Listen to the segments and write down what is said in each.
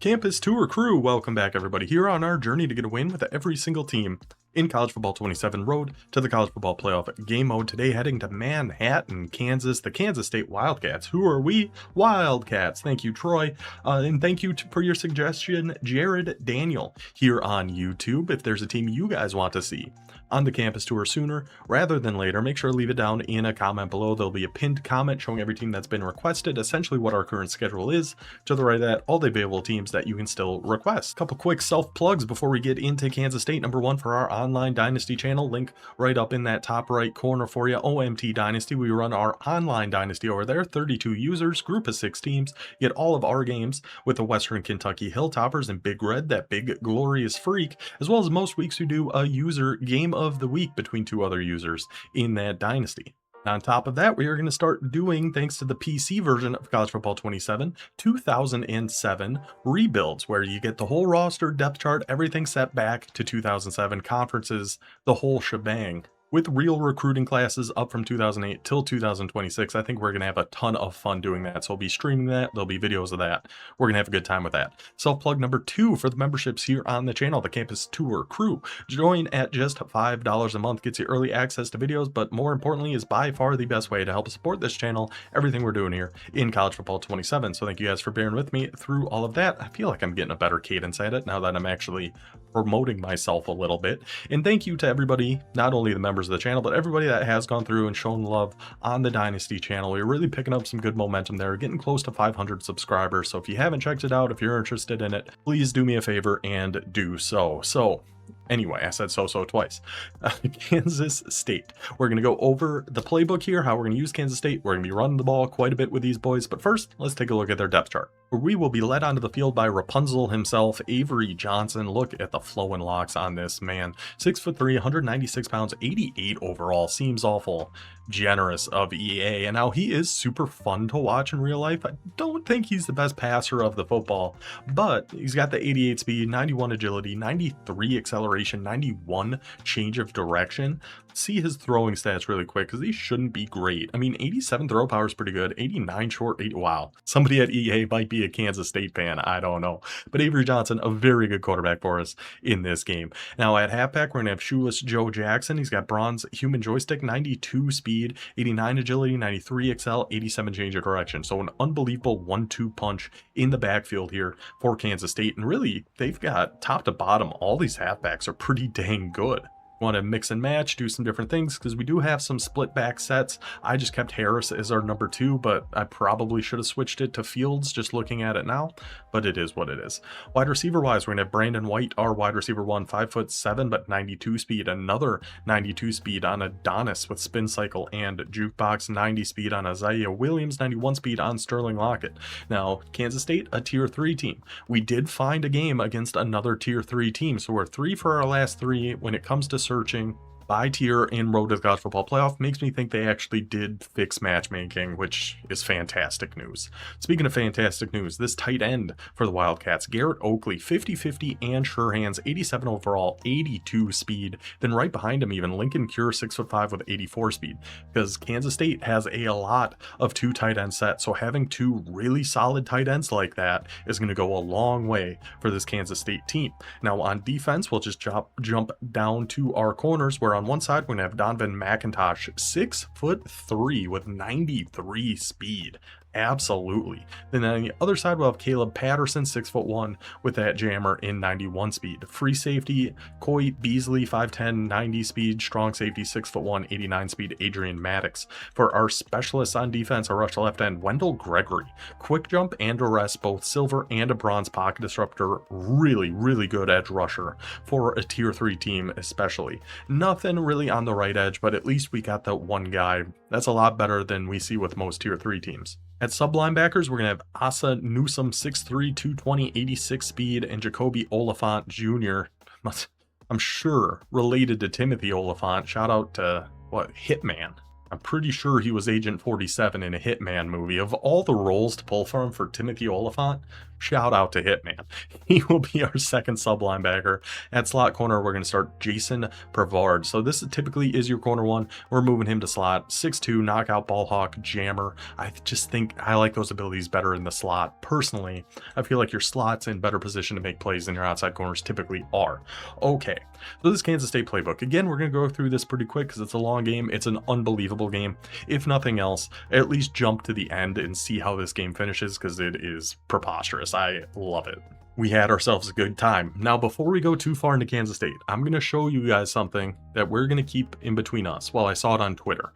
Campus Tour crew, welcome back everybody here on our journey to get a win with every single team in College Football 27 road to the College Football Playoff game mode. Today heading to Manhattan, Kansas, the Kansas State Wildcats. Who are we? Wildcats. Thank you, Troy. And thank you for your suggestion, Jared Daniel, here on YouTube. If there's a team you guys want to see on the campus tour sooner rather than later, make sure to leave it down in a comment below. There'll be a pinned comment showing every team that's been requested, essentially what our current schedule is. To the right of that, all the available teams that you can still request. Couple quick self plugs before we get into Kansas State. Number one, for our online Dynasty channel, link right up in that top right corner for you. OMT Dynasty, we run our online Dynasty over there. 32 users, group of 6 teams. Get all of our games with the Western Kentucky Hilltoppers and Big Red, that big glorious freak, as well as most weeks we do a user game of the week between 2 other users in that Dynasty. On top of that, we are going to start doing, thanks to the PC version of College Football 27, 2007 rebuilds, where you get the whole roster, depth chart, everything set back to 2007, conferences, the whole shebang, with real recruiting classes up from 2008 till 2026. I think we're going to have a ton of fun doing that. So I'll be streaming that. There'll be videos of that. We're going to have a good time with that. Self-plug number 2 for the memberships here on the channel, the Campus Tour crew. Join at just $5 a month. Gets you early access to videos, but more importantly is by far the best way to help support this channel, everything we're doing here in College Football 27. So thank you guys for bearing with me through all of that. I feel like I'm getting a better cadence at it now that I'm actually promoting myself a little bit. And thank you to everybody, not only the members of the channel, but everybody that has gone through and shown love on the Dynasty channel. We're really picking up some good momentum there, getting close to 500 subscribers. So if you haven't checked it out, if you're interested in it, please do me a favor and do so. Anyway, I said so twice. Kansas State. We're going to go over the playbook here, how we're going to use Kansas State. We're going to be running the ball quite a bit with these boys. But first, let's take a look at their depth chart, where we will be led onto the field by Rapunzel himself, Avery Johnson. Look at the flowing locks on this man. 6'3", 196 pounds, 88 overall. Seems awful generous of EA. And now he is super fun to watch in real life. I don't think he's the best passer of the football, but he's got the 88 speed, 91 agility, 93 acceleration, 91 change of direction. See his throwing stats really quick, because these shouldn't be great. I mean, 87 throw power is pretty good. 89 short, 8. Wow. Somebody at EA might be a Kansas State fan. I don't know. But Avery Johnson, a very good quarterback for us in this game. Now at halfback, we're going to have shoeless Joe Jackson. He's got bronze human joystick, 92 speed, 89 agility, 93 excel, 87 change of direction. So an unbelievable 1-2 punch in the backfield here for Kansas State. And really, they've got top to bottom, all these halfbacks are pretty dang good. Want to mix and match, do some different things, because we do have some split back sets. I just kept Harris as our number 2, but I probably should have switched it to Fields just looking at it now, but it is what it is. Wide receiver wise, we're gonna have Brandon White, our wide receiver 1, 5'7", but 92 speed, another 92 speed on Adonis with spin cycle and jukebox, 90 speed on Isaiah Williams, 91 speed on Sterling Lockett. Now Kansas State, a tier 3 team. We did find a game against another tier 3 team, so we're 3 for our last 3 when it comes to searching by tier in road to the College Football Playoff. Makes me think they actually did fix matchmaking, which is fantastic news. Speaking of fantastic news, this tight end for the Wildcats, Garrett Oakley, 50-50 and sure hands, 87 overall, 82 speed. Then right behind him even, Lincoln Cure, 6'5" with 84 speed, because Kansas State has a lot of 2 tight end sets. So having 2 really solid tight ends like that is going to go a long way for this Kansas State team. Now on defense, we'll just jump down to our corners, where on one side we're going to have Donovan McIntosh, 6'3" with 93 speed. Absolutely. Then on the other side, we'll have Caleb Patterson, 6'1", with that jammer in 91 speed. Free safety, Coy Beasley, 5'10", 90 speed. Strong safety, 6'1", 89 speed, Adrian Maddox. For our specialists on defense, our rush left end, Wendell Gregory. Quick jump and arrest, both silver and a bronze pocket disruptor. Really good edge rusher for a tier 3 team especially. Nothing really on the right edge, but at least we got that one guy. That's a lot better than we see with most tier 3 teams. At sub linebackers, we're going to have Asa Newsome, 6'3", 220, 86 speed, and Jacoby Oliphant Jr., I'm sure related to Timothy Oliphant. Shout out to, Hitman. I'm pretty sure he was Agent 47 in a Hitman movie. Of all the roles to pull from for Timothy Oliphant, shout out to Hitman. He will be our second sub linebacker. At slot corner, we're going to start Jason Pavard. So this typically is your corner one. We're moving him to slot. 6'2", knockout, ball hawk, jammer. I just think I like those abilities better in the slot. Personally, I feel like your slot's in better position to make plays than your outside corners typically are. Okay, so this Kansas State playbook. Again, we're going to go through this pretty quick because it's a long game. It's an unbelievable game. If nothing else, at least jump to the end and see how this game finishes because it is preposterous. I love it. We had ourselves a good time. Now, before we go too far into Kansas State, I'm going to show you guys something that we're going to keep in between us. Well, I saw it on Twitter,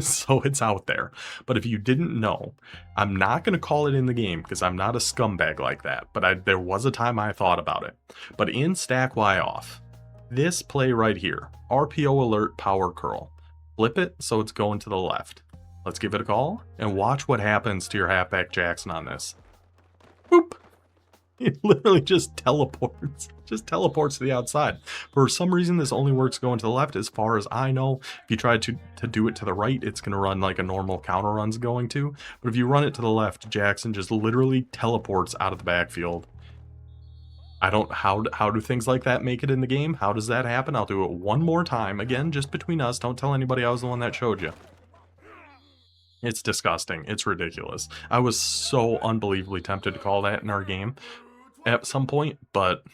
so it's out there. But if you didn't know, I'm not going to call it in the game because I'm not a scumbag like that. But there was a time I thought about it. But in Stack Y Off, this play right here, RPO alert power curl. Flip it so it's going to the left. Let's give it a call and watch what happens to your halfback Jackson on this. Boop. It literally just teleports to the outside. For some reason, this only works going to the left as far as I know. If you try to do it to the right, it's going to run like a normal counter run's going to. But if you run it to the left, Jackson just literally teleports out of the backfield. I don't, how do things like that make it in the game? How does that happen? I'll do it one more time. Again, just between us. Don't tell anybody I was the one that showed you. It's disgusting. It's ridiculous. I was so unbelievably tempted to call that in our game at some point, but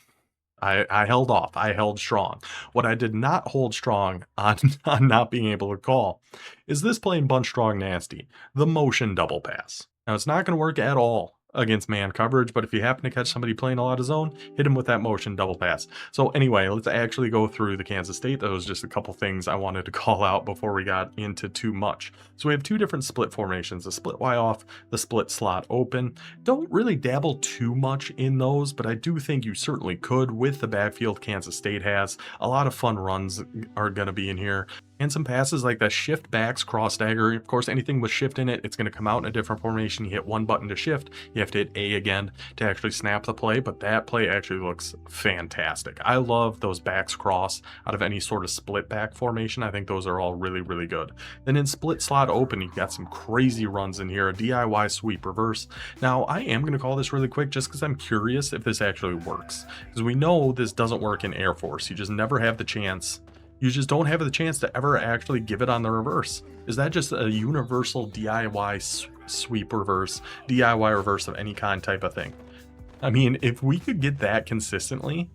I held off. I held strong. What I did not hold strong on not being able to call is this playing bunch strong nasty, the motion double pass. Now, it's not going to work at all against man coverage, but if you happen to catch somebody playing a lot of zone, hit him with that motion double pass. So anyway, let's actually go through the Kansas State. That was just a couple things I wanted to call out before we got into too much. So we have two different split formations, the split Y off, the split slot open. Don't really dabble too much in those, but I do think you certainly could with the backfield Kansas State has. A lot of fun runs are going to be in here. And some passes like the shift backs cross dagger. Of course, anything with shift in it, it's going to come out in a different formation. You hit one button to shift. You have to hit A again to actually snap the play. But that play actually looks fantastic. I love those backs cross out of any sort of split back formation. I think those are all really, really good. Then in split slot open, you've got some crazy runs in here. A DIY sweep reverse. Now, I am going to call this really quick just because I'm curious if this actually works. Because we know this doesn't work in Air Force. You just never have the chance. You just don't have the chance to ever actually give it on the reverse. Is that just a universal DIY sweep reverse, DIY reverse of any kind type of thing? I mean, if we could get that consistently,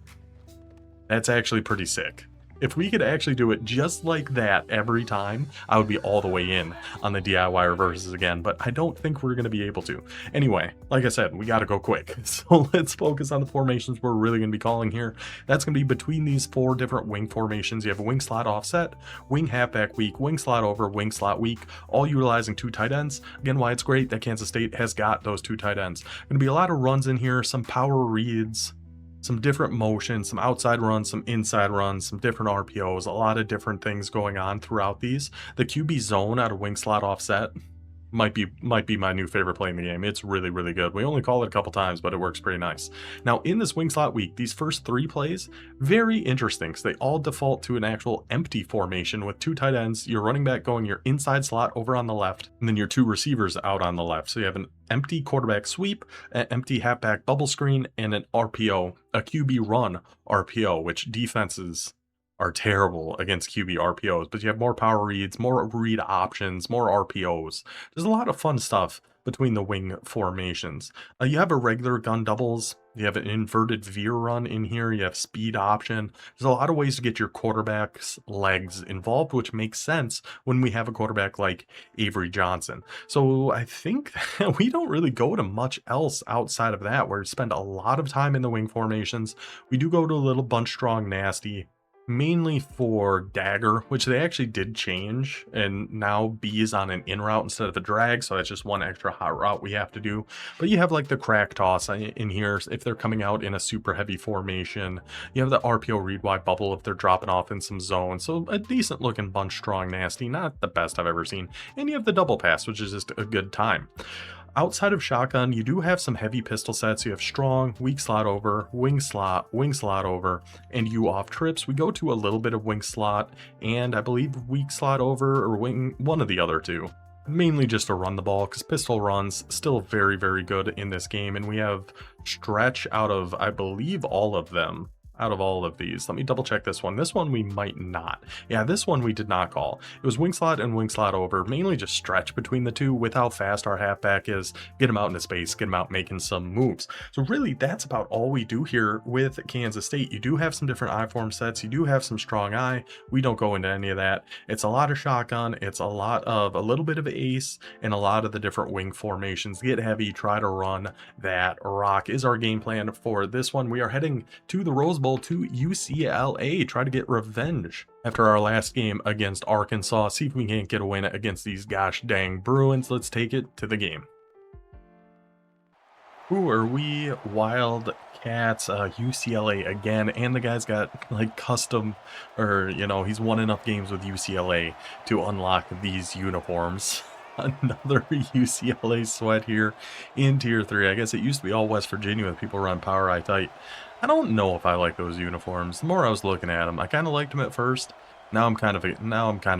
that's actually pretty sick. If we could actually do it just like that every time, I would be all the way in on the DIY reverses again, but I don't think we're going to be able to. Anyway, like I said, we got to go quick. So let's focus on the formations we're really going to be calling here. That's going to be between these four different wing formations. You have a wing slot offset, wing halfback weak, wing slot over, wing slot weak, all utilizing two tight ends. Again, why it's great that Kansas State has got those two tight ends. Going to be a lot of runs in here, some power reads, some different motions, some outside runs, some inside runs, some different RPOs, a lot of different things going on throughout these. The QB zone out of wing slot offset might be my new favorite play in the game. It's really, really good. We only call it a couple times, but it works pretty nice. Now, in this wing slot week, these first three plays, very interesting because they all default to an actual empty formation with two tight ends, your running back going your inside slot over on the left, and then your two receivers out on the left. So you have an empty quarterback sweep, an empty halfback bubble screen, and an RPO, a QB run RPO, which defenses are terrible against QB RPOs, but you have more power reads, more read options, more RPOs. There's a lot of fun stuff between the wing formations. You have a regular gun doubles. You have an inverted veer run in here. You have speed option. There's a lot of ways to get your quarterback's legs involved, which makes sense when we have a quarterback like Avery Johnson. So I think that we don't really go to much else outside of that, where we spend a lot of time in the wing formations. We do go to a little bunch strong nasty, mainly for dagger, which they actually did change, and now B is on an in route instead of a drag, so that's just one extra hot route we have to do. But you have like the crack toss in here if they're coming out in a super heavy formation. You have the RPO read wide bubble if they're dropping off in some zone, so a decent looking bunch strong nasty, not the best I've ever seen. And you have the double pass, which is just a good time. Outside of shotgun, you do have some heavy pistol sets. You have strong, weak slot over, wing slot over, and you off trips. We go to a little bit of wing slot, and I believe weak slot over or wing, one of the other two. Mainly just to run the ball, because pistol runs still very, very good in this game, and we have stretch out of, I believe, all of them. Out of all of these. Let me double check this one. This one we might not. Yeah, this one we did not call. It was wing slot and wing slot over, mainly just stretch between the two with how fast our halfback is. Get him out into space, get him out making some moves. So really, that's about all we do here with Kansas State. You do have some different eye form sets. You do have some strong eye. We don't go into any of that. It's a lot of shotgun. It's a little bit of ace and a lot of the different wing formations. Get heavy, try to run that rock is our game plan for this one. We are heading to the Rose Bowl to UCLA, try to get revenge after our last game against Arkansas. See if we can't get a win against these gosh dang Bruins. Let's take it to the game. Who are we? Wildcats, UCLA again, and the guy's got like custom, or you know, he's won enough games with UCLA to unlock these uniforms. Another UCLA sweat here in Tier 3. I guess it used to be all West Virginia with people run Power Eye Tight. I don't know if I like those uniforms. The more I was looking at them, I kind of liked them at first. Now I'm kind of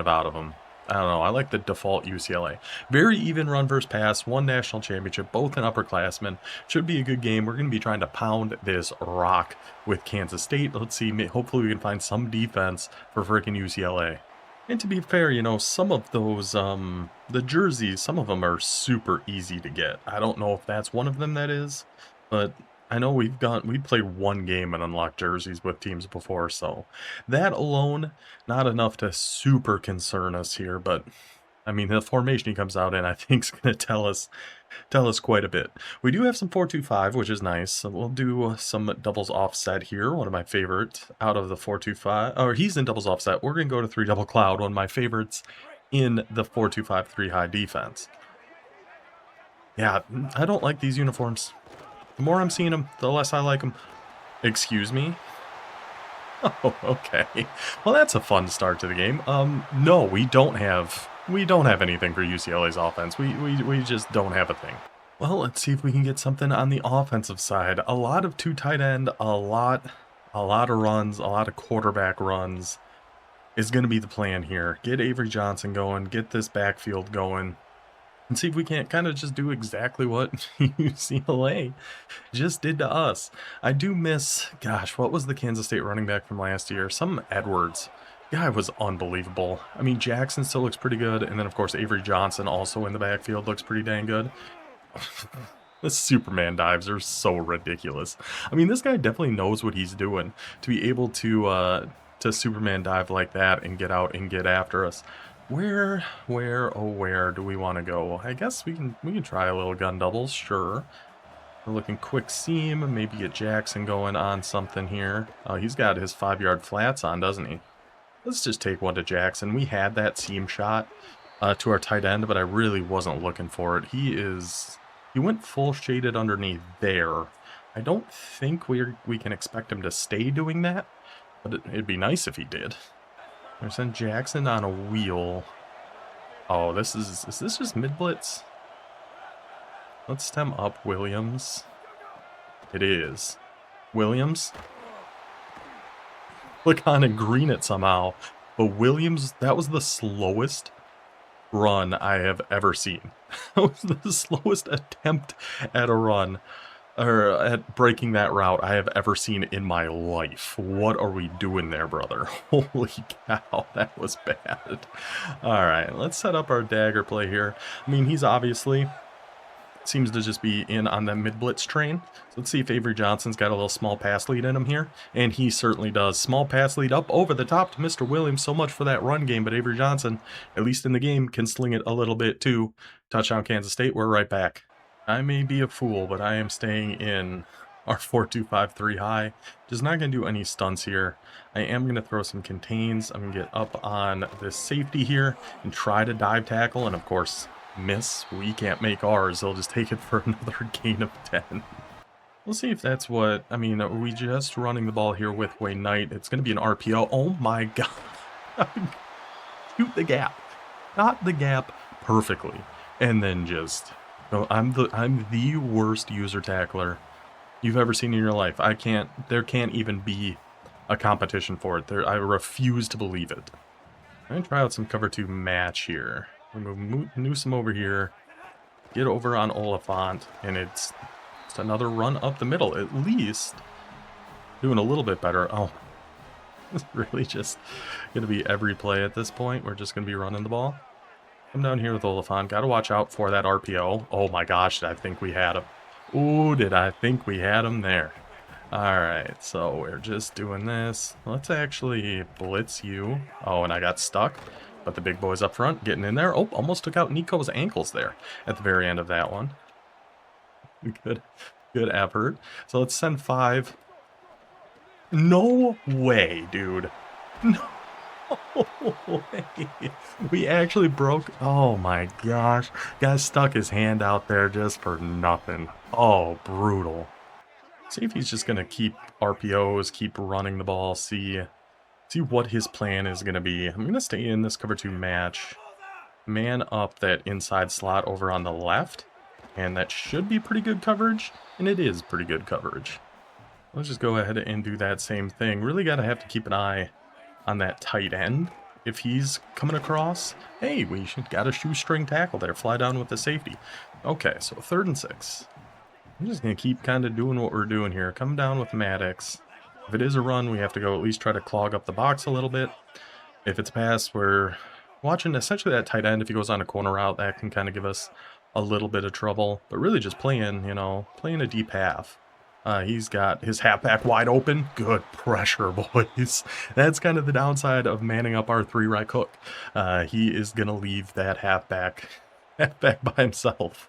out of them. I don't know. I like the default UCLA. Very even run versus pass. One national championship. Both an upperclassmen. Should be a good game. We're going to be trying to pound this rock with Kansas State. Let's see. Hopefully we can find some defense for freaking UCLA. And to be fair, you know, some of those, the jerseys, some of them are super easy to get. I don't know if that's one of them that is, but I know we played one game and unlocked jerseys with teams before, so that alone, not enough to super concern us here, but I mean, the formation he comes out in, I think, is going to tell us quite a bit. We do have some 4-2-5, which is nice. So we'll do some doubles offset here. One of my favorite out of the 4-2-5. Or he's in doubles offset. We're going to go to 3 double cloud. One of my favorites in the 4-2-5 3 high defense. Yeah, I don't like these uniforms. The more I'm seeing them, the less I like them. Excuse me? Oh, okay. Well, that's a fun start to the game. No, we don't have anything for UCLA's offense. We just don't have a thing. Well, let's see if we can get something on the offensive side. A lot of 2 tight end, a lot of runs, a lot of quarterback runs is going to be the plan here. Get Avery Johnson going, get this backfield going, and see if we can't kind of just do exactly what UCLA just did to us. I do miss, gosh, what was the Kansas State running back from last year? Some Edwards. Guy was unbelievable. I mean, Jackson still looks pretty good, and then, of course, Avery Johnson also in the backfield looks pretty dang good. The Superman dives are so ridiculous. I mean, this guy definitely knows what he's doing to be able to Superman dive like that and get out and get after us. Where do we want to go? I guess we can try a little gun doubles, sure. We're looking quick seam, maybe get Jackson going on something here. He's got his 5-yard flats on, doesn't he? Let's just take one to Jackson. We had that seam shot to our tight end, but I really wasn't looking for it. He went full shaded underneath there. I don't think we can expect him to stay doing that, but it'd be nice if he did. There's send Jackson on a wheel. Oh, is this just mid-blitz? Let's stem up Williams. It is. Williams. Click on and green it somehow. But Williams, that was the slowest run I have ever seen. That was the slowest attempt at a run, or at breaking that route I have ever seen in my life. What are we doing there, brother? Holy cow, that was bad. Alright, let's set up our dagger play here. I mean, he's obviously seems to just be in on the mid-blitz train. So let's see if Avery Johnson's got a little small pass lead in him here. And he certainly does. Small pass lead up over the top to Mr. Williams. So much for that run game. But Avery Johnson, at least in the game, can sling it a little bit too. Touchdown Kansas State. We're right back. I may be a fool, but I am staying in our 4-2-5-3 high. Just not going to do any stunts here. I am going to throw some contains. I'm going to get up on this safety here and try to dive tackle. And of course, miss. We can't make ours. They'll just take it for another gain of 10. We'll see if that's what, I mean, are we just running the ball here with Wayne Knight? It's going to be an RPO. Oh my God. Shoot the gap. Got the gap perfectly. And then just No, I'm the worst user tackler you've ever seen in your life. There can't even be a competition for it. I refuse to believe it. I'm gonna try out some cover 2 match here. I'm gonna move Newsom over here, get over on Oliphant, and it's another run up the middle. At least doing a little bit better. Oh, it's really just gonna be every play at this point. We're just gonna be running the ball. Come down here with Oliphant. Gotta watch out for that RPO. Oh my gosh, did I think we had him. Ooh, did I think we had him there. Alright, so we're just doing this. Let's actually blitz you. Oh, and I got stuck. But the big boys up front getting in there. Oh, almost took out Nico's ankles there at the very end of that one. Good effort. So let's send 5. No way, dude. No way. We actually broke. Oh my gosh. Guy stuck his hand out there just for nothing. Oh, brutal. See if he's just going to keep RPOs, keep running the ball, see what his plan is going to be. I'm going to stay in this cover 2 match. Man up that inside slot over on the left. And that should be pretty good coverage. And it is pretty good coverage. Let's just go ahead and do that same thing. Really got to have to keep an eye on that tight end. If he's coming across, hey, we should got a shoestring tackle there. Fly down with the safety. Okay, so 3rd and 6. I'm just going to keep kind of doing what we're doing here. Come down with Maddox. If it is a run, we have to go at least try to clog up the box a little bit. If it's a pass, we're watching essentially that tight end. If he goes on a corner route, that can kind of give us a little bit of trouble. But really just playing, playing a deep half. He's got his halfback wide open. Good pressure, boys. That's kind of the downside of manning up our 3 right hook. He is going to leave that halfback by himself.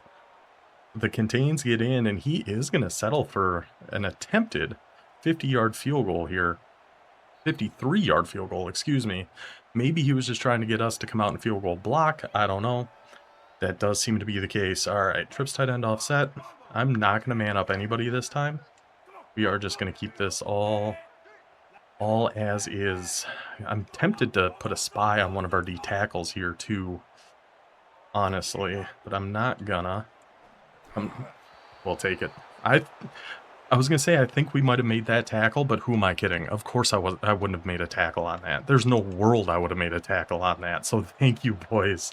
The contains get in, and he is going to settle for an attempted 50-yard field goal here. 53-yard field goal, excuse me. Maybe he was just trying to get us to come out and field goal block. I don't know. That does seem to be the case. All right, trips tight end offset. I'm not going to man up anybody this time. We are just going to keep this all as is. I'm tempted to put a spy on one of our D tackles here too, honestly, but I'm not gonna. We'll take it. I was gonna say I think we might have made that tackle, but who am I kidding? Of course I wouldn't have made a tackle on that. There's no world I would have made a tackle on that. So thank you, boys.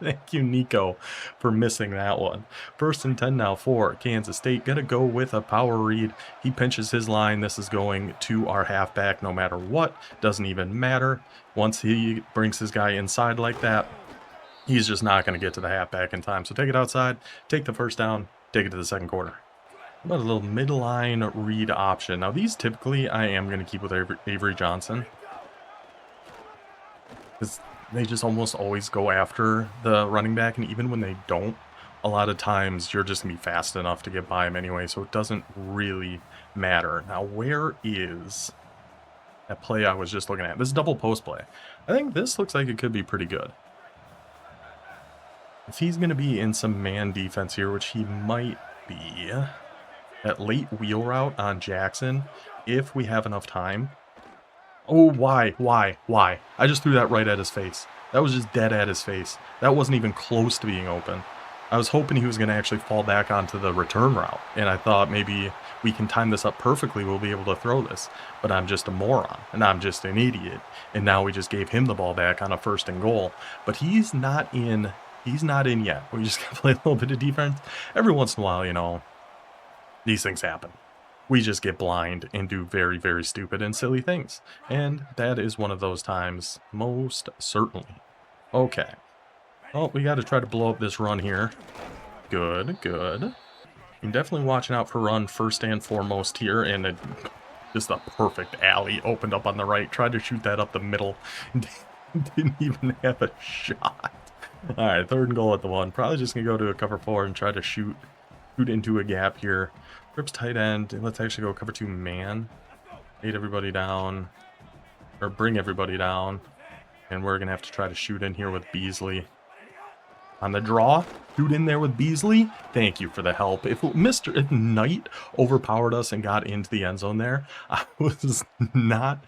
Thank you, Nico, for missing that one. 1st and 10 now for Kansas State. Gonna go with a power read. He pinches his line. This is going to our halfback no matter what. Doesn't even matter. Once he brings his guy inside like that, he's just not going to get to the halfback in time. So take it outside, take the 1st down, take it to the 2nd quarter. How about a little midline read option? Now these typically I am going to keep with Avery Johnson, because they just almost always go after the running back, and even when they don't, a lot of times you're just going to be fast enough to get by him anyway, so it doesn't really matter. Now where is that play I was just looking at? This double post play. I think this looks like it could be pretty good. If he's going to be in some man defense here, which he might be, that late wheel route on Jackson, if we have enough time. Oh, why? I just threw that right at his face. That was just dead at his face. That wasn't even close to being open. I was hoping he was going to actually fall back onto the return route, and I thought maybe we can time this up perfectly, we'll be able to throw this. But I'm just a moron, and I'm just an idiot, and now we just gave him the ball back on a 1st and goal. But he's not in yet. We just got to play a little bit of defense. Every once in a while, these things happen. We just get blind and do very, very stupid and silly things. And that is one of those times, most certainly. Okay. Oh, we got to try to blow up this run here. Good. I'm definitely watching out for run 1st and foremost here. And just a perfect alley opened up on the right. Tried to shoot that up the middle. Didn't even have a shot. All right, 3rd and goal at the 1. Probably just going to go to a cover 4 and try to shoot into a gap here. Trips tight end. Let's actually go cover 2 man. Bring everybody down. And we're going to have to try to shoot in here with Beasley. On the draw, shoot in there with Beasley. Thank you for the help. If Knight overpowered us and got into the end zone there, I was not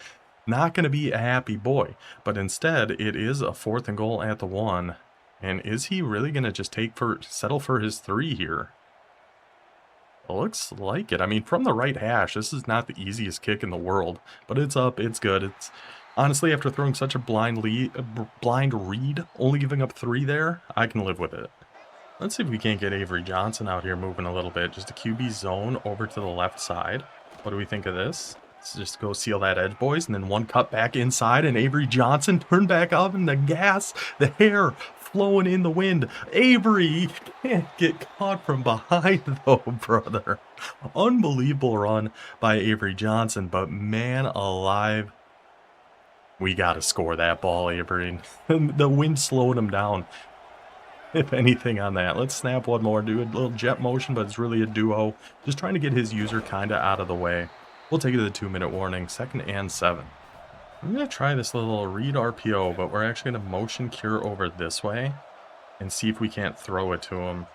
going to be a happy boy. But instead, it is a 4th and goal at the 1. And is he really going to just settle for his 3 here? It looks like it. I mean, from the right hash, this is not the easiest kick in the world, but it's up, it's good. It's honestly, after throwing such a blind read, only giving up 3 there, I can live with it. Let's see if we can't get Avery Johnson out here moving a little bit. Just a QB zone over to the left side. What do we think of this? Let's just go seal that edge, boys, and then one cut back inside, and Avery Johnson turned back up, and the gas, the hair flowing in the wind. Avery can't get caught from behind, though, brother. Unbelievable run by Avery Johnson, but man alive, we got to score that ball, Avery. The wind slowed him down, if anything, on that. Let's snap one more, do a little jet motion, but it's really a duo. Just trying to get his user kind of out of the way. We'll take it to the 2-minute warning, 2nd and 7. I'm going to try this little read RPO, but we're actually going to motion cure over this way and see if we can't throw it to him.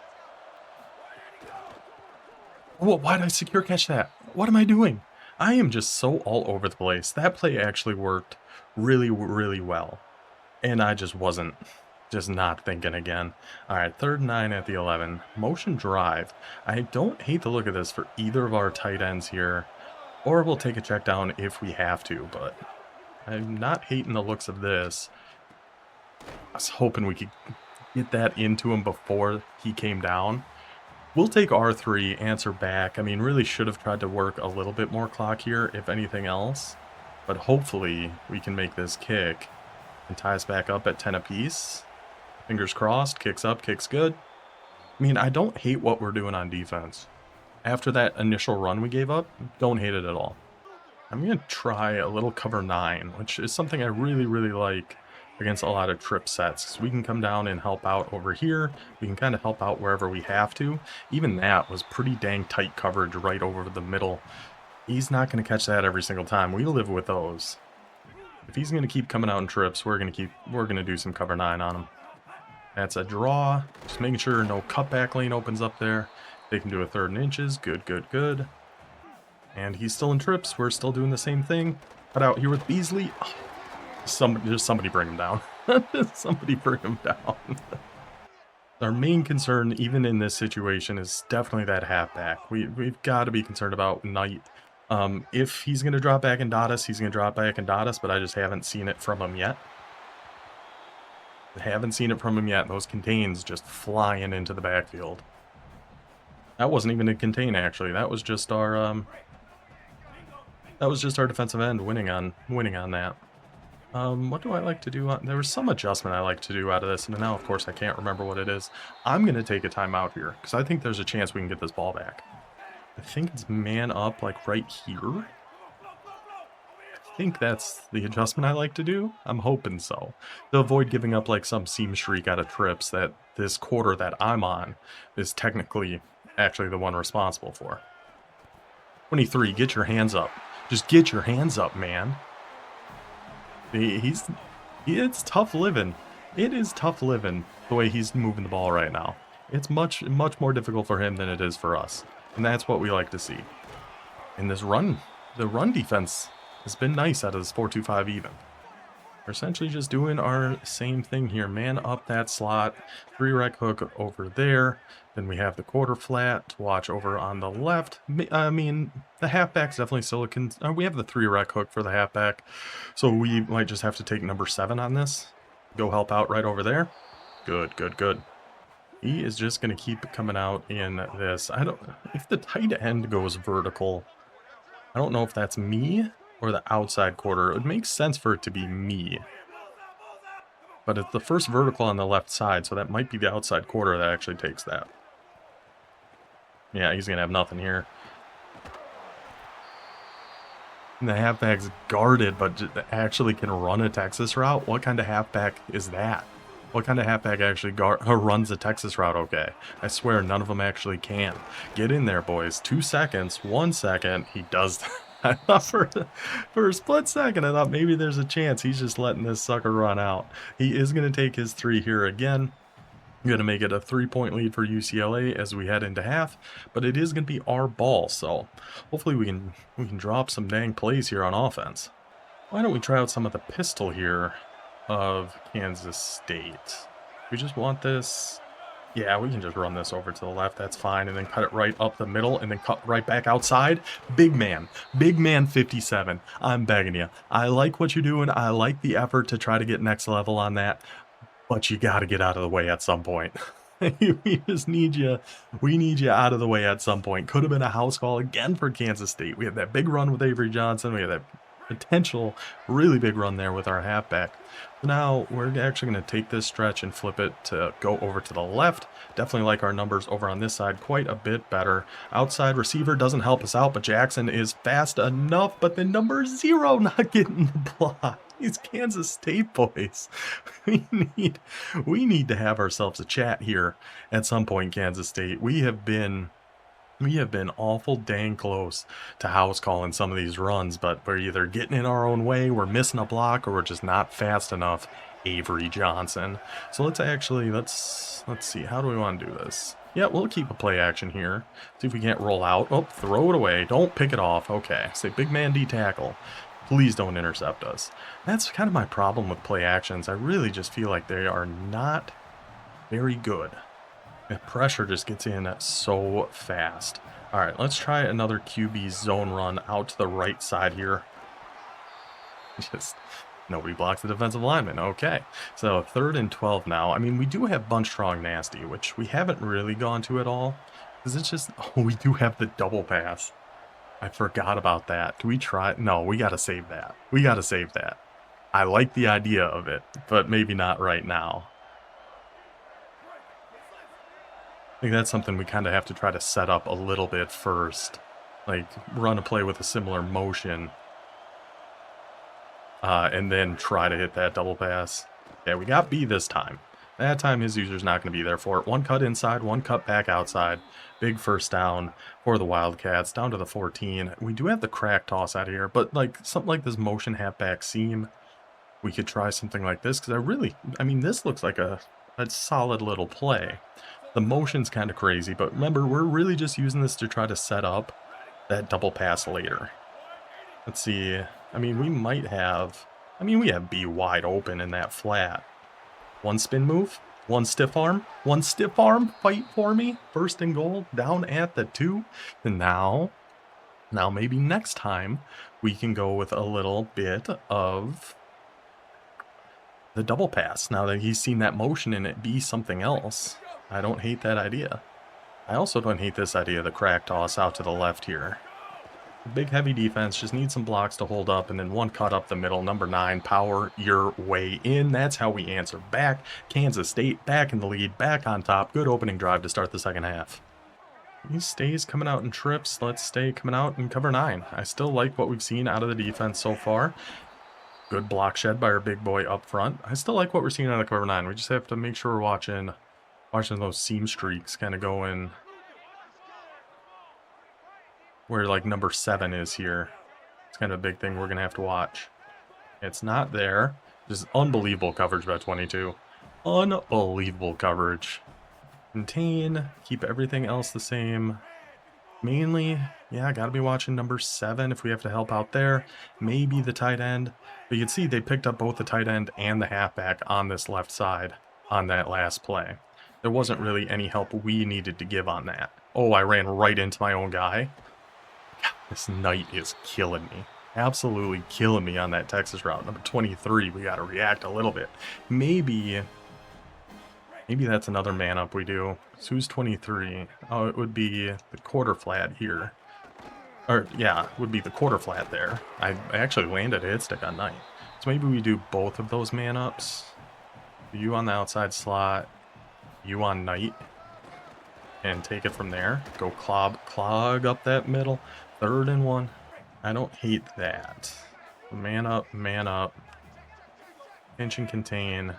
Whoa, why did I secure catch that? What am I doing? I am just so all over the place. That play actually worked really, really well. And I just wasn't, just not thinking again. All right, 3rd and 9 at the 11. Motion drive. I don't hate the look of this for either of our tight ends here. Or we'll take a check down if we have to, but I'm not hating the looks of this. I was hoping we could get that into him before he came down. We'll take R3, answer back. I mean, really should have tried to work a little bit more clock here, if anything else. But hopefully we can make this kick and tie us back up at 10 apiece. Fingers crossed, kicks up, kicks good. I mean, I don't hate what we're doing on defense. After that initial run we gave up, don't hate it at all. I'm going to try a little cover 9, which is something I really, really like against a lot of trip sets. Because we can come down and help out over here. We can kind of help out wherever we have to. Even that was pretty dang tight coverage right over the middle. He's not going to catch that every single time. We live with those. If he's going to keep coming out in trips, we're going to do some cover 9 on him. That's a draw. Just making sure no cutback lane opens up there. They can do a 3rd and inches. Good, good, good. And he's still in trips. We're still doing the same thing. Cut out here with Beasley. Oh, somebody bring him down. Somebody bring him down. Our main concern, even in this situation, is definitely that halfback. We've got to be concerned about Knight. If he's going to drop back and dot us, he's going to drop back and dot us, but I just haven't seen it from him yet. Those contains just flying into the backfield. That wasn't even a contain, actually. That was just our defensive end winning on that. What do I like to do? There was some adjustment I like to do out of this, and now, of course, I can't remember what it is. I'm going to take a timeout here, because I think there's a chance we can get this ball back. I think it's man up, like, right here. I think that's the adjustment I like to do. I'm hoping so. To avoid giving up, like, some seam shriek out of trips that this quarter that I'm on is technically actually the one responsible for. 23, get your hands up. Just get your hands up, man. It's tough living. It is tough living the way he's moving the ball right now. It's much more difficult for him than it is for us. And that's what we like to see. In this run, the run defense has been nice out of this 4-2-5 even. We're essentially just doing our same thing here. Man up that slot, 3-rec hook over there. Then we have the quarter flat to watch over on the left. I mean, the halfback's definitely still we have the 3-rec hook for the halfback. So we might just have to take number 7 on this. Go help out right over there. Good, good, good. He is just going to keep coming out in this. If the tight end goes vertical, I don't know if that's me or the outside quarter. It would make sense for it to be me. But it's the first vertical on the left side, so that might be the outside quarter that actually takes that. Yeah, he's going to have nothing here. And the halfback's guarded, but actually can run a Texas route? What kind of halfback is that? What kind of halfback actually runs a Texas route okay? I swear none of them actually can. Get in there, boys. 2 seconds, 1 second. He does that. I thought for a split second, I thought maybe there's a chance he's just letting this sucker run out. He is going to take his 3 here again. Going to make it a 3-point lead for UCLA as we head into half, but it is going to be our ball, so hopefully we can drop some dang plays here on offense. Why don't we try out some of the pistol here of Kansas State? We just want this. Yeah, we can just run this over to the left. That's fine. And then cut it right up the middle and then cut right back outside. Big man 57. I'm begging you. I like what you're doing. I like the effort to try to get next level on that, but you got to get out of the way at some point. We just need you. We need you out of the way at some point. Could have been a house call again for Kansas State. We had that big run with Avery Johnson. We had that potential really big run there with our halfback. Now we're actually going to take this stretch and flip it to go over to the left. Definitely like our numbers over on this side quite a bit better. Outside receiver doesn't help us out, but Jackson is fast enough, but the number 0 not getting the block. These Kansas State boys. We need to have ourselves a chat here at some point, Kansas State. We have been awful dang close to house calling some of these runs, but we're either getting in our own way, we're missing a block, or we're just not fast enough. Avery Johnson. So let's see, how do we want to do this? Yeah, we'll keep a play action here. See if we can't roll out. Oh, throw it away. Don't pick it off. Okay, say big man D tackle. Please don't intercept us. That's kind of my problem with play actions. I really just feel like they are not very good. The pressure just gets in so fast. All right, let's try another QB zone run out to the right side here. Just nobody blocks the defensive lineman. Okay, so 3rd and 12 now. I mean, we do have bunch strong nasty, which we haven't really gone to at all. Because it's just, oh, we do have the double pass. I forgot about that. Do we try? No, we got to save that. We got to save that. I like the idea of it, but maybe not right now. I think that's something we kind of have to try to set up a little bit first. Like, run a play with a similar motion. And then try to hit that double pass. Yeah, we got B this time. That time his user's not going to be there for it. 1 cut inside, 1 cut back outside. Big first down for the Wildcats, down to the 14. We do have the crack toss out of here, but like something like this motion halfback seam, we could try something like this, because I mean, this looks like a solid little play. The motion's kind of crazy, but remember, we're really just using this to try to set up that double pass later. Let's see. I mean, we have B wide open in that flat. 1 spin move, 1 stiff arm, 1 stiff arm, fight for me. 1st and goal, down at the 2. And now maybe next time we can go with a little bit of the double pass. Now that he's seen that motion and it be something else, I don't hate that idea. I also don't hate this idea of the crack toss out to the left here. Big heavy defense, just need some blocks to hold up, and then 1 cut up the middle. Number 9, power your way in. That's how we answer back. Kansas State back in the lead, back on top. Good opening drive to start the second half. He stays coming out in trips. Let's stay coming out in cover 9. I still like what we've seen out of the defense so far. Good block shed by our big boy up front. I still like what we're seeing out of cover 9. We just have to make sure we're watching those seam streaks kind of going where like number 7 is here. It's kind of a big thing we're going to have to watch. It's not there. Just unbelievable coverage by 22. Unbelievable coverage. Contain, keep everything else the same. Mainly, yeah, got to be watching number 7 if we have to help out there. Maybe the tight end. But you can see they picked up both the tight end and the halfback on this left side on that last play. There wasn't really any help we needed to give on that. Oh, I ran right into my own guy. This Knight is killing me. Absolutely killing me on that Texas route. Number 23, we got to react a little bit. Maybe that's another man up we do. So who's 23? Oh, it would be the quarter flat here. Or, yeah, it would be the quarter flat there. I actually landed a hit stick on Knight. So maybe we do both of those man ups. You on the outside slot. You on Knight. And take it from there. Go clog up that middle. 3rd and 1. I don't hate that. Man up, man up. Pinch and contain.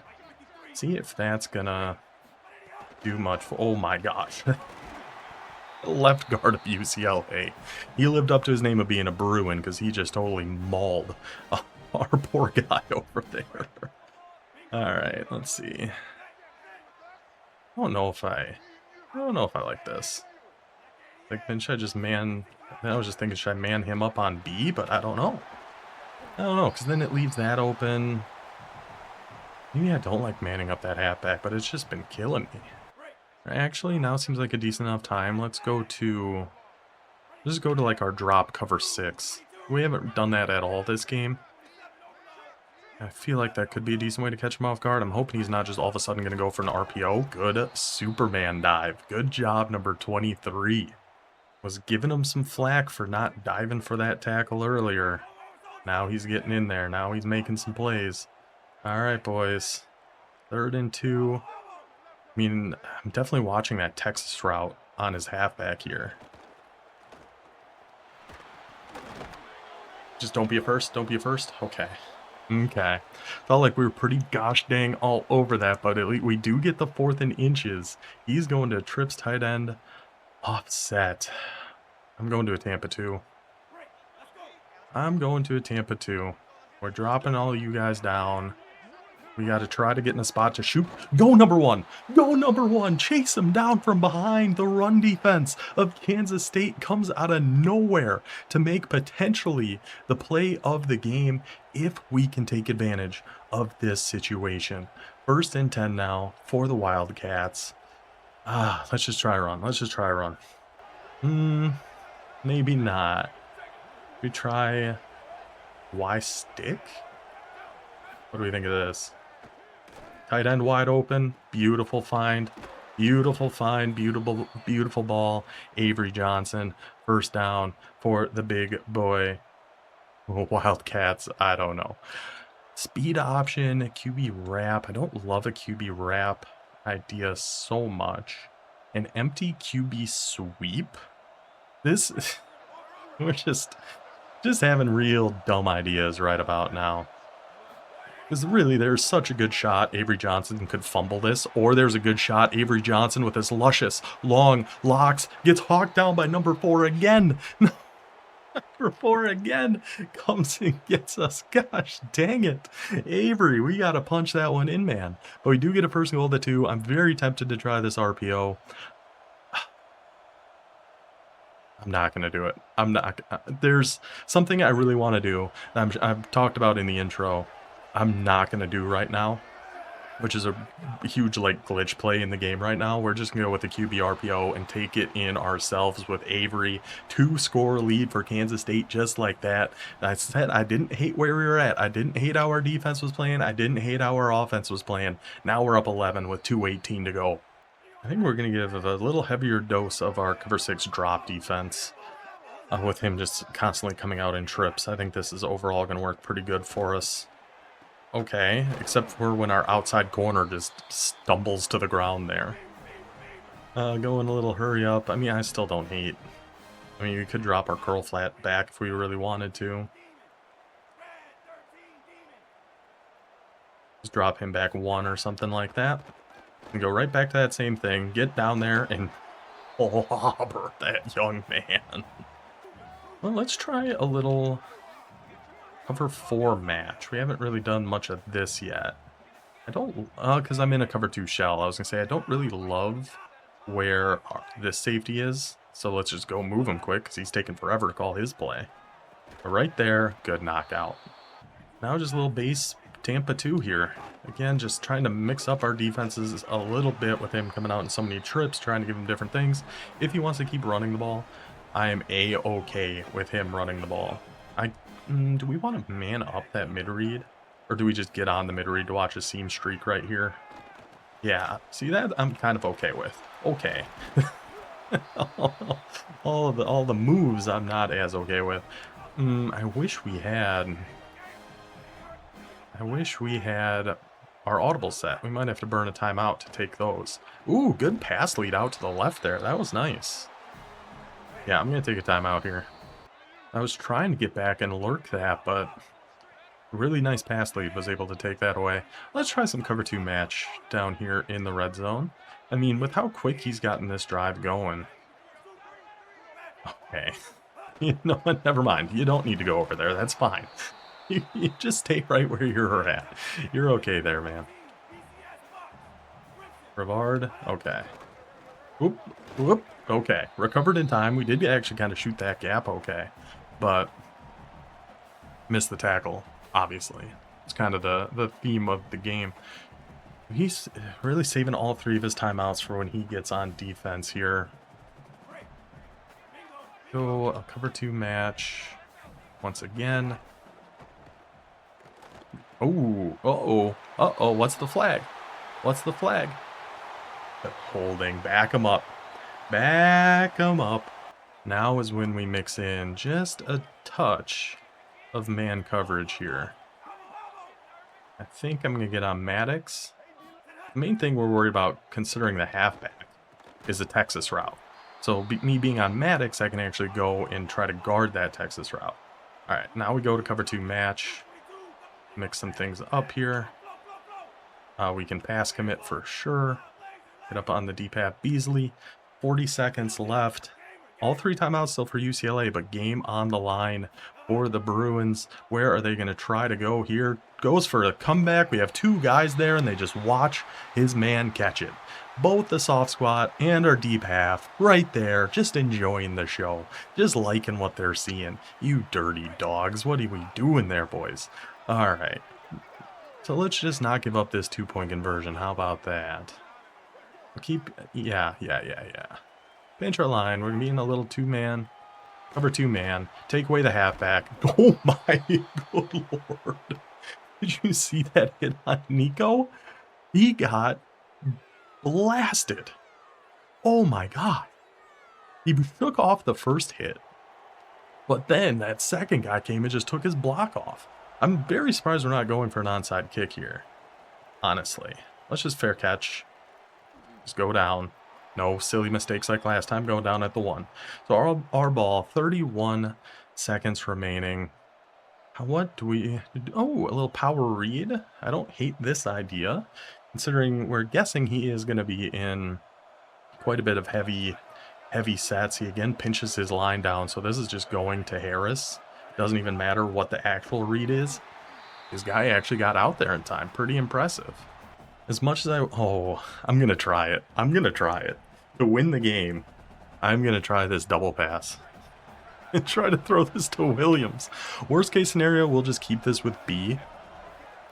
See if that's gonna do much for, oh my gosh. Left guard of UCLA. He lived up to his name of being a Bruin because he just totally mauled our poor guy over there. Alright, let's see. I don't know if I like this. Like, then should I just I was just thinking, should I man him up on B? But I don't know. Because then it leaves that open. Maybe I don't like manning up that halfback, but it's just been killing me. Actually, now seems like a decent enough time. Let's just go to like our drop cover 6. We haven't done that at all this game. I feel like that could be a decent way to catch him off guard. I'm hoping he's not just all of a sudden going to go for an RPO. Good Superman dive. Good job, number 23. Was giving him some flack for not diving for that tackle earlier. Now he's getting in there. Now he's making some plays. All right, boys. 3rd and 2. I mean, I'm definitely watching that Texas route on his halfback here. Just don't be a first. Don't be a first. Okay. Okay. Felt like we were pretty gosh dang all over that, but at least we do get the 4th and inches. He's going to trips tight end offset. I'm going to a Tampa 2. I'm going to a Tampa 2. We're dropping all of you guys down. We got to try to get in a spot to shoot. Go number 1. Go number 1. Chase him down from behind. The run defense of Kansas State comes out of nowhere to make potentially the play of the game if we can take advantage of this situation. 1st and 10 now for the Wildcats. Let's just try a run. Let's just try a run. Maybe not. We try Y stick? What do we think of this? Tight end wide open. Beautiful find. Beautiful find. Beautiful, beautiful ball. Avery Johnson. 1st down for the big boy. Wildcats. I don't know. Speed option. QB wrap. I don't love a QB wrap idea so much. An empty QB sweep. This... We're just having real dumb ideas right about now. Because really, there's such a good shot Avery Johnson could fumble this, or there's a good shot Avery Johnson with his luscious, long locks gets hawked down by number 4 again. Number 4 again comes and gets us. Gosh dang it. Avery, we got to punch that one in, man. But we do get a 1st goal to 2. I'm very tempted to try this RPO. I'm not going to do it. I'm not. There's something I really want to do. I've talked about in the intro. I'm not going to do right now, which is a huge like glitch play in the game right now. We're just going to go with the QB RPO and take it in ourselves with Avery. 2-score lead for Kansas State just like that. I said I didn't hate where we were at. I didn't hate how our defense was playing. I didn't hate how our offense was playing. Now we're up 11 with 2:18 to go. I think we're going to give a little heavier dose of our cover 6 drop defense with him just constantly coming out in trips. I think this is overall going to work pretty good for us. Okay, except for when our outside corner just stumbles to the ground there. Going a little hurry up. I mean, I still don't hate. I mean, we could drop our curl flat back if we really wanted to. Just drop him back 1 or something like that. And go right back to that same thing. Get down there and clobber that young man. Well, let's try a little cover 4 match. We haven't really done much of this yet. I don't, because I'm in a cover 2 shell. I was going to say, I don't really love where this safety is. So let's just go move him quick because he's taking forever to call his play. But right there, good knockout. Now just a little base Tampa 2 here. Again, just trying to mix up our defenses a little bit with him coming out in so many trips, trying to give him different things. If he wants to keep running the ball, I am A-okay with him running the ball. Do we want to man up that mid-read? Or do we just get on the mid-read to watch a seam streak right here? Yeah, see that? I'm kind of okay with. Okay. all the moves I'm not as okay with. I wish we had our audible set. We might have to burn a timeout to take those. Ooh, good pass lead out to the left there. That was nice. Yeah, I'm going to take a timeout here. I was trying to get back and lurk that, but really nice pass lead was able to take that away. Let's try some cover 2 match down here in the red zone. I mean, with how quick he's gotten this drive going. Okay. You know what? Never mind. You don't need to go over there. That's fine. You just stay right where you're at. You're okay there, man. Rivard. Okay. Whoop. Whoop. Okay. Recovered in time. We did actually kind of shoot that gap okay. But missed the tackle, obviously. It's kind of the theme of the game. He's really saving all 3 of his timeouts for when he gets on defense here. Go a cover 2 match once again. Oh, uh-oh, what's the flag? What's the flag? Holding, back him up. Back him up. Now is when we mix in just a touch of man coverage here. I think I'm going to get on Maddox. The main thing we're worried about, considering the halfback, is the Texas route. So me being on Maddox, I can actually go and try to guard that Texas route. All right, now we go to cover 2 match. Mix some things up here. We can pass commit for sure. Get up on the D-pad Beasley. 40 seconds left. All 3 timeouts still for UCLA, but game on the line for the Bruins. Where are they going to try to go here? Goes for a comeback. We have 2 guys there, and they just watch his man catch it. Both the soft squat and our deep half right there, just enjoying the show. Just liking what they're seeing. You dirty dogs. What are we doing there, boys? All right. So let's just not give up this 2-point conversion. How about that? We'll keep... Yeah. Pinch our line. We're going to be in a little 2-man. Cover 2-man. Take away the halfback. Oh my good lord. Did you see that hit on Nico? He got blasted. Oh my god. He shook off the first hit. But then that second guy came and just took his block off. I'm very surprised we're not going for an onside kick here. Honestly. Let's just fair catch. Just go down. No silly mistakes like last time. Going down at the 1. So our ball, 31 seconds remaining. What do we... Oh, a little power read. I don't hate this idea. Considering we're guessing he is going to be in quite a bit of heavy sets. He again pinches his line down. So this is just going to Harris. Doesn't even matter what the actual read is. This guy actually got out there in time. Pretty impressive. As much as I'm going to try it. I'm going to try it. To win the game, I'm going to try this double pass. And try to throw this to Williams. Worst case scenario, we'll just keep this with B.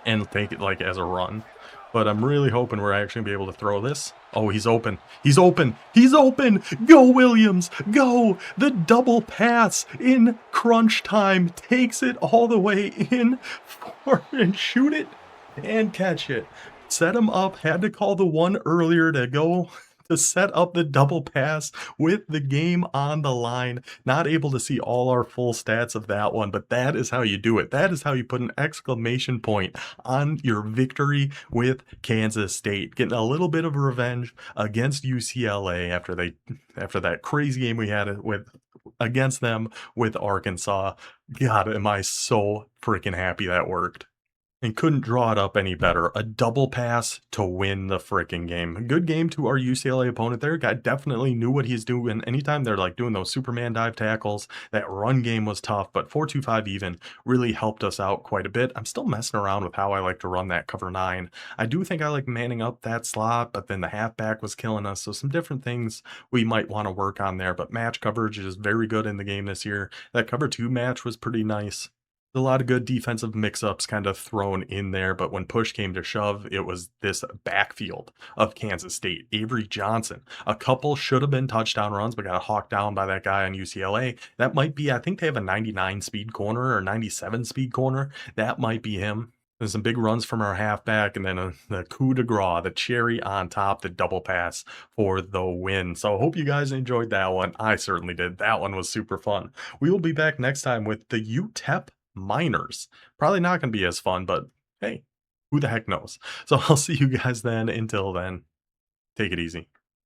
And take it like as a run. But I'm really hoping we're actually going to be able to throw this. Oh, he's open. He's open. He's open. Go, Williams. Go. The double pass in crunch time. Takes it all the way in. And shoot it. And catch it. Set him up. Had to call the 1 earlier to go to set up the double pass with the game on the line. Not able to see all our full stats of that one, but that is how you do it. That is how you put an exclamation point on your victory with Kansas State. Getting a little bit of revenge against UCLA after that crazy game we had against them with Arkansas. God, am I so freaking happy that worked. And couldn't draw it up any better. A double pass to win the freaking game. A good game to our UCLA opponent there. Guy definitely knew what he's doing. Anytime they're like doing those Superman dive tackles, that run game was tough, but 4-2-5 even really helped us out quite a bit. I'm still messing around with how I like to run that cover 9. I do think I like manning up that slot, but then the halfback was killing us. So some different things we might want to work on there, but match coverage is very good in the game this year. That cover 2 match was pretty nice. A lot of good defensive mix-ups kind of thrown in there, but when push came to shove, it was this backfield of Kansas State. Avery Johnson, a couple should have been touchdown runs, but got hawked down by that guy on UCLA. That might be, I think they have a 99 speed corner or 97 speed corner. That might be him. There's some big runs from our halfback, and then the coup de grace, the cherry on top, the double pass for the win. So I hope you guys enjoyed that one. I certainly did. That one was super fun. We will be back next time with the UTEP Miners. Probably not going to be as fun, but hey, who the heck knows? So I'll see you guys then. Until then, take it easy.